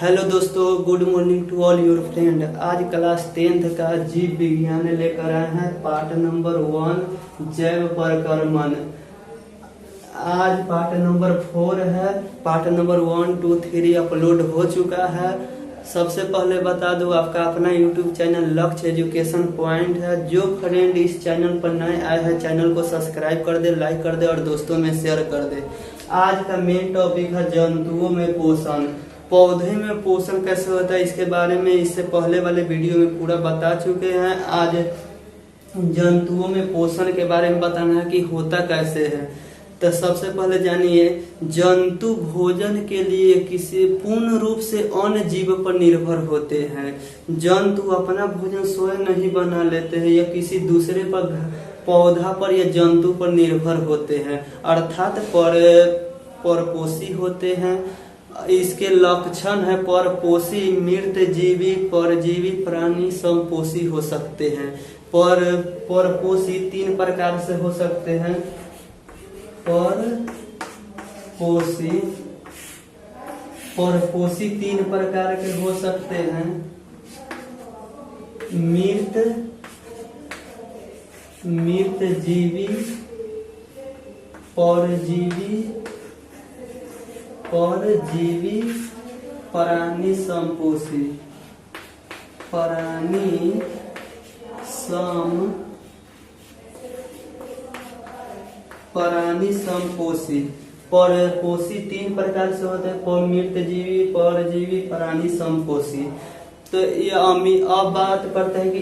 Hello दोस्तों, good morning to all your friend. आज class 10th का जीव विज्ञान लेकर आए हैं पार्ट नंबर 1 जैव प्रक्रमण। आज पार्ट नंबर 4 है। पार्ट नंबर 1, 2, 3 अपलोड हो चुका है। सबसे पहले बता दूं, आपका अपना यूट्यूब चैनल लक्ष्य एजुकेशन पॉइंट है। जो फ्रेंड इस चैनल पर नए आए हैं, चैनल को सब्सक्राइब कर दे, लाइक कर दे और दोस्तों में शेयर कर दे। आज का मेन टॉपिक है जंतुओं में पोषण। पौधे में पोषण कैसे होता है, इसके बारे में इससे पहले वाले वीडियो में पूरा बता चुके हैं। आज जंतुओं में पोषण के बारे में बताना है कि होता कैसे है। तो सबसे पहले जानिए, जंतु भोजन के लिए किसी पूर्ण रूप से अन्य जीव पर निर्भर होते हैं। जंतु अपना भोजन स्वयं नहीं बना लेते हैं या किसी दूसरे पर, पौधा पर या जंतु पर निर्भर होते हैं, अर्थात परपोषी होते हैं। इसके लक्षण है परपोषी, मृत जीवी, परजीवी प्राणी, समपोषी हो सकते हैं। परपोषी 3 प्रकार से हो सकते हैं। परपोषी 3 प्रकार के हो सकते हैं। मृत जीवी, परजीवी, प्राणी समपोषी। प्राणी समपोषी। परपोषी 3 प्रकार से होते हैं, मृत जीवी, परजीवी, प्राणी समपोषी। तो ये अब बात करते हैं कि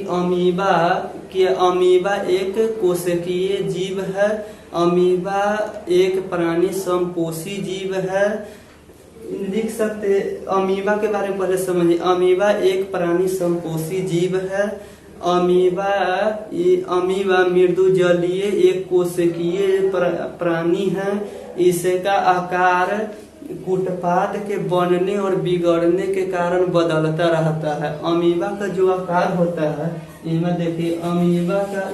अमीबा एक कोशिकीय जीव है। अमीबा एक प्राणी समपोषी जीव है। लिख सकते, अमीबा के बारे में पहले समझिए। अमीबा एक प्राणी समपोषी जीव है। अमीबा मृदु जलीय एक कोशिकीय प्राणी है। इसका आकार कूटपाद के बनने और बिगड़ने के कारण बदलता रहता है। अमीबा का जो आकार होता है, इसमें देखिए, अमीबा का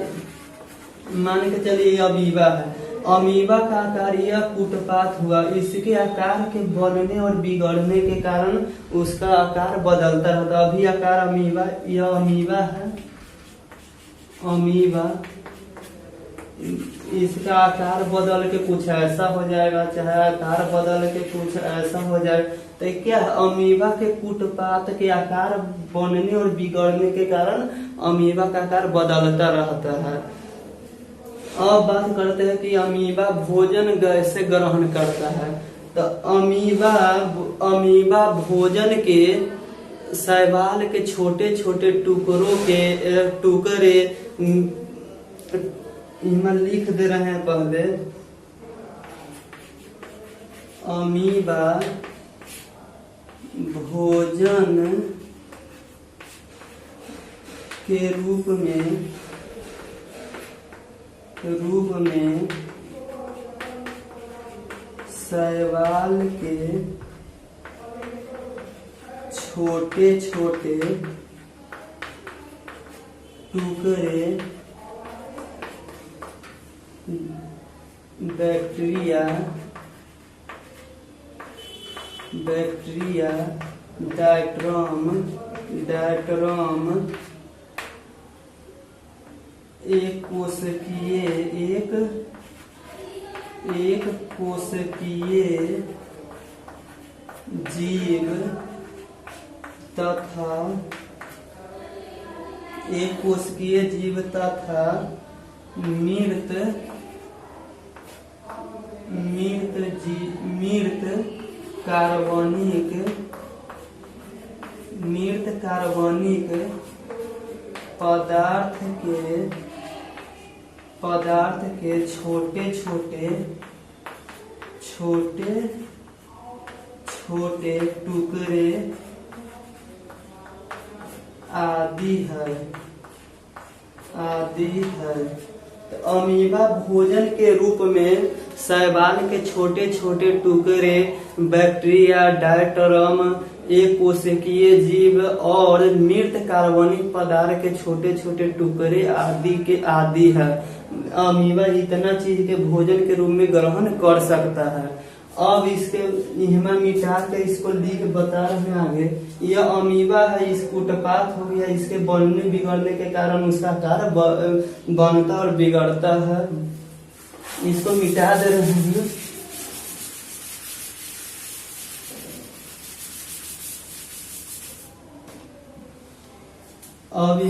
मान के चलिए अमीबा है। अमीबा का आकार यह कूटपात हुआ, इसके आकार के बनने और बिगड़ने के कारण उसका आकार बदलता रहता है। अभी आकार अमीबा, यह अमीबा है। अमीबा, इसका आकार बदल के कुछ ऐसा हो जाएगा, चाहे आकार बदल के कुछ ऐसा हो जाए। तो क्या अमीबा के कूटपात के आकार बनने और बिगड़ने के कारण अमीबा का आकार बदलता रहता है। अब बात करते हैं कि अमीबा भोजन कैसे ग्रहण करता है। तो अमीबा भोजन के शैवाल के छोटे छोटे टुकड़े लिख दे रहे हैं पहले। अमीबा भोजन के रूप में शैवाल के छोटे छोटे टुकड़े बैक्टीरिया डायट्रम एक कोशिकीय जीव तथा मृत कार्बनिक पदार्थ के छोटे टुकड़े आदि है। तो अमीबा भोजन के रूप में शैवाल के छोटे छोटे टुकड़े, बैक्टीरिया, डायटरम, एक कोशिकीय जीव और मृत कार्बनिक पदार्थ के छोटे छोटे टुकड़े आदि है। अमीबा इतना चीज के भोजन के रूप में ग्रहण कर सकता है। अब इसके इहमा मिटा के इसको लिख बता रहे हैं आगे। यह अमीबा है, इसको उत्पात हो गया, इसके बनने बिगड़ने के कारण उसका आकार बनता और बिगड़ता है। इसको मिटा दे रहे हैं। अब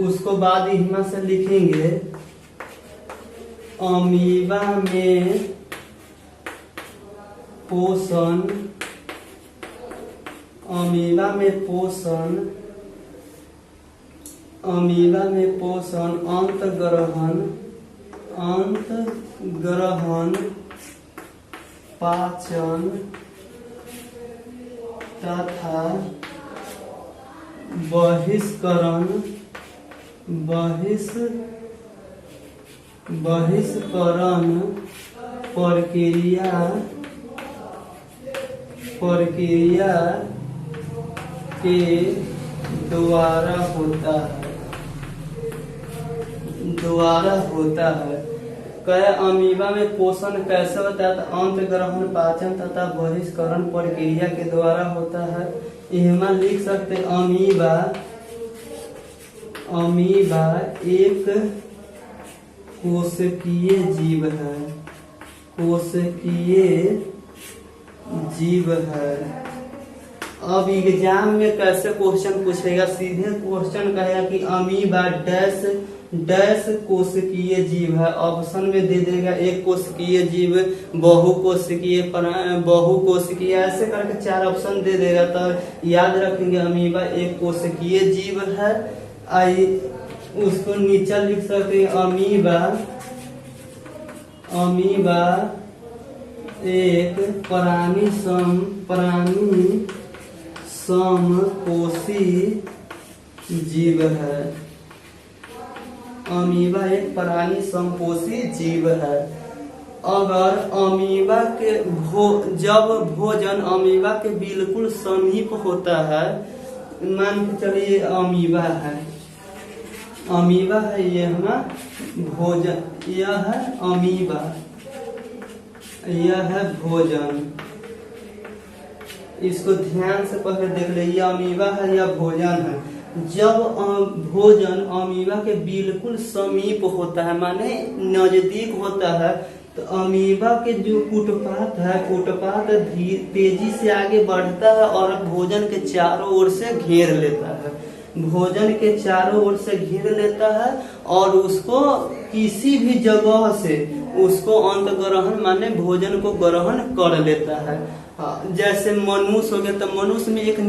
उसको बाद इहमा से लिखेंगे अमीबा में पोषण, अमीबा में पोषण, अमीबा में पोषण, अंतग्रहण, अंतग्रहण, पाचन तथा बहिष्करण, बहिष्करण प्रक्रिया के द्वारा होता है। कहे अमीबा में पोषण कैसे होता है? तो अंतग्रहण, पाचन तथा बहिष्करण प्रक्रिया के द्वारा होता है। इहमा लिख सकते अमीबा एक कोशिकीय जीव है, कोशिकीय जीव है। अब एग्जाम में कैसे क्वेश्चन पूछेगा? सीधे क्वेश्चन कहेगा कि अमीबा डैश डैश कोशिकीय जीव है। ऑप्शन में दे देगा एक कोशिकीय जीव, बहुकोशिकीय, बहुकोशिकीय, ऐसे करके 4 ऑप्शन दे देगा। तो याद रखेंगे अमीबा एक कोशिकीय जीव है। उसको नीचे लिख सकते हैं अमीबा एक प्राणी समकोषी जीव है। अमीबा एक प्राणी समकोषी जीव है। अगर अमीबा के जब भोजन अमीबा के बिल्कुल समीप होता है, मान के चलिए अमीबा है, अमीबा है, यह ना भोजन, यह है अमीबा, यह है भोजन। इसको ध्यान से पहले देख ले, यह अमीबा है या भोजन है। जब भोजन अमीबा के बिल्कुल समीप होता है, माने नजदीक होता है, तो अमीबा के जो कूटपात है, कूटपात तेजी से आगे बढ़ता है और भोजन के चारों ओर से घेर लेता है, भोजन के चारों ओर से घेर लेता है और उसको किसी भी जगह से उसको अंतग्रहण माने भोजन को ग्रहण कर लेता है। जैसे मनुष्य हो गया, तो मनुष्य में एक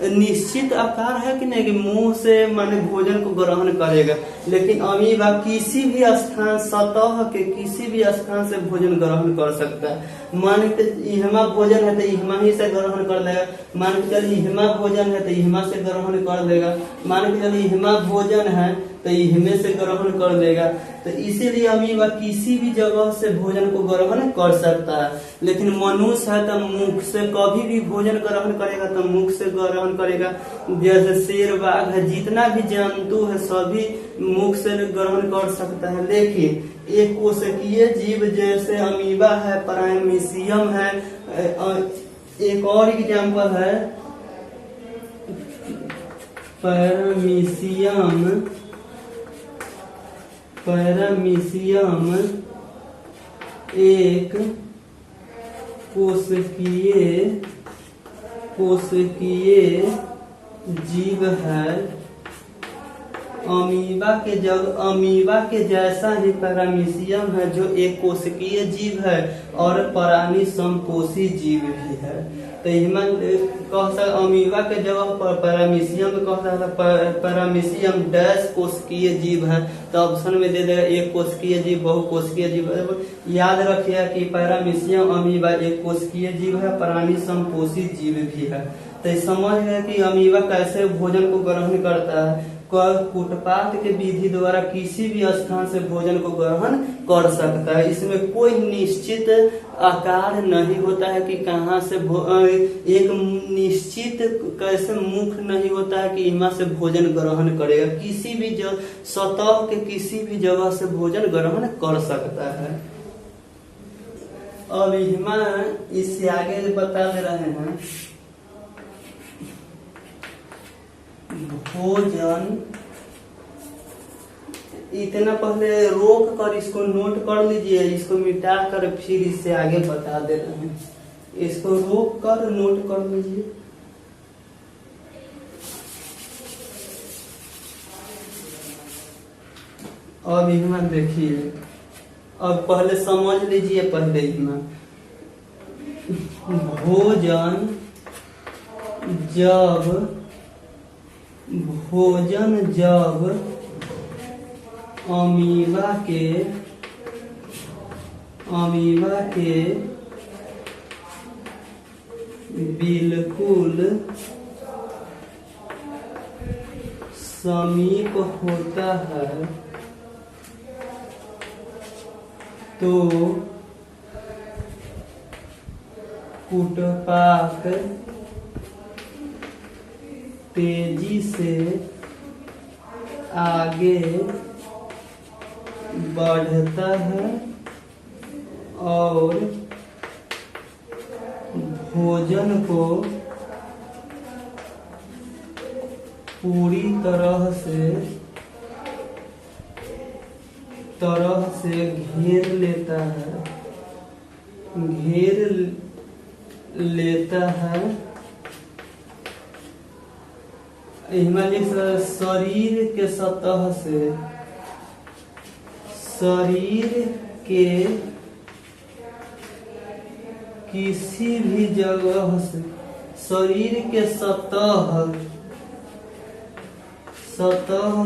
निश्चित आकार है कि नहीं, कि मुंह से माने भोजन को ग्रहण करेगा। लेकिन अमीबा किसी भी स्थान, सतह के किसी भी स्थान से भोजन ग्रहण कर सकता है। मान के इहमा भोजन है तो इहमा ही से ग्रहण कर लेगा, मान के चलिए इहमा भोजन है तो इहमा से ग्रहण कर लेगा, मान के चलिए इहमा भोजन है तो इहमे से ग्रहण कर लेगा। तो इसीलिए अमीबा किसी भी जगह से भोजन को ग्रहण कर सकता है। लेकिन मनुष्य है तो मुख से कभी भी भोजन ग्रहण करेगा, तो मुख से ग्रहण करेगा। जैसे शेर, बाघ है, जितना भी जंतु है सभी मुख से ग्रहण कर सकता है। लेकिन एक कोशिकीय जीव जैसे अमीबा है, पैरामीशियम है, एक और एग्जाम्पल है पैरामीशियम एक कोशिकीय जीव है। अमीबा के जैसा ही पैरामीशियम है जो एक कोशिकीय जीव है और प्राणी समकोषी जीव भी है। तो कह सकते अमीबा के जगह पर पैरामीशियम कह सकता है पैरामीशियम डैश कोशिकीय जीव है। तो ऑप्शन में दे देगा एक कोशिकीय जीव, बहुकोशिकीय जीव। याद रखिए कि पैरामीशियम अमीबा एक कोशिकीय जीव है, प्राणी समकोषी जीव भी है। तो समझ गए कि अमीबा कैसे भोजन को ग्रहण करता है। कूटपात के विधि द्वारा किसी भी स्थान से भोजन को ग्रहण कर सकता है। इसमें कोई निश्चित आकार नहीं होता है कि कहाँ से एक निश्चित कैसे मुख नहीं होता है कि इमा से भोजन ग्रहण करेगा। किसी भी सतह के किसी भी जगह से भोजन ग्रहण कर सकता है। अब इससे आगे बता दे रहे हैं भोजन। इतना पहले रोक कर इसको नोट कर लीजिए, इसको मिटा कर फिर इससे आगे बता दे रहे हैं। इसको रोक कर नोट कर लीजिए। अब इसमें देखिए, अब पहले समझ लीजिए। पहले इसमें भोजन जब अमीबा के बिल्कुल समीप होता है तो कुटपाक तेजी से आगे बढ़ता है और भोजन को पूरी तरह से घेर लेता है। शरीर के सतह से, शरीर के किसी भी जगह से, शरीर के सतह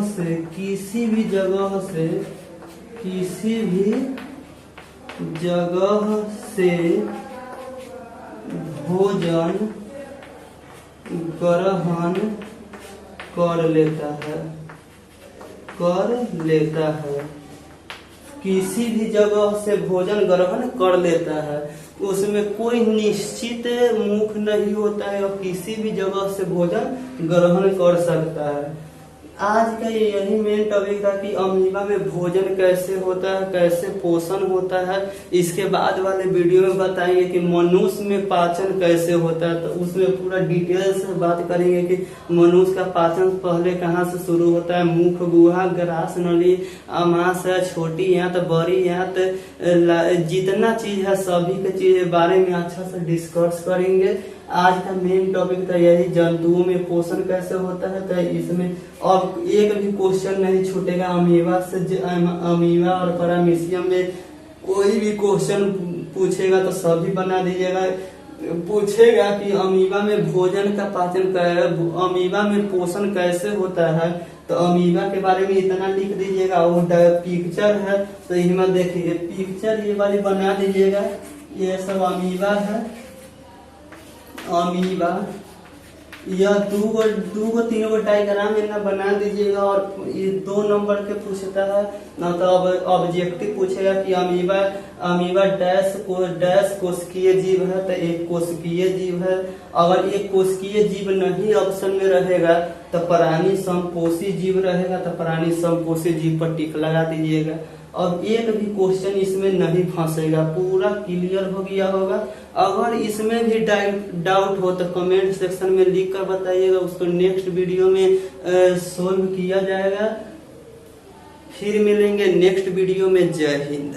से किसी भी जगह से भोजन ग्रहण कर लेता है। किसी भी जगह से भोजन ग्रहण कर लेता है, उसमें कोई निश्चित मुख नहीं होता है और किसी भी जगह से भोजन ग्रहण कर सकता है। आज का यही मेन टॉपिक था कि अमीबा में भोजन कैसे होता है, कैसे पोषण होता है। इसके बाद वाले वीडियो में बताएंगे कि मनुष्य में पाचन कैसे होता है, तो उसमें पूरा डिटेल से बात करेंगे कि मनुष्य का पाचन पहले कहाँ से शुरू होता है। मुख, गुहा, ग्रास नली, आमाशय, छोटी आंत, बड़ी आंत, जितना चीज है सभी के चीज के बारे में अच्छा से डिस्कस करेंगे। आज का मेन टॉपिक था यही, जंतुओं में पोषण कैसे होता है। तो इसमें अब एक भी क्वेश्चन नहीं छूटेगा अमीबा से। अमीबा और पैरामीशियम में कोई भी क्वेश्चन पूछेगा तो सभी बना दीजिएगा। पूछेगा कि अमीबा में भोजन का पाचन, अमीबा में पोषण कैसे होता है, तो अमीबा के बारे में इतना लिख दीजिएगा। वो पिक्चर है तो इसमें देखिए, पिक्चर ये वाली बना दीजिएगा। ये सब अमीबा है। अमीबा यह दो तीन गो डायग्राम में बना दीजिएगा। और ये 2 नंबर के पूछता है ना, तो अब ऑब्जेक्टिव पूछेगा कि अमीबा डैश कोशिकीय जीव है, तो एक कोशिकीय जीव है। अगर एक कोशिकीय जीव नहीं ऑप्शन में रहेगा तो प्राणी समपोषी जीव रहेगा, तो प्राणी समपोषी जीव पर टिक लगा दीजिएगा। अब एक भी क्वेश्चन इसमें नहीं फंसेगा, पूरा क्लियर हो गया होगा। अगर इसमें भी डाउट हो तो कमेंट सेक्शन में लिख कर बताइएगा, उसको नेक्स्ट वीडियो में सोल्व किया जाएगा। फिर मिलेंगे नेक्स्ट वीडियो में। जय हिंद।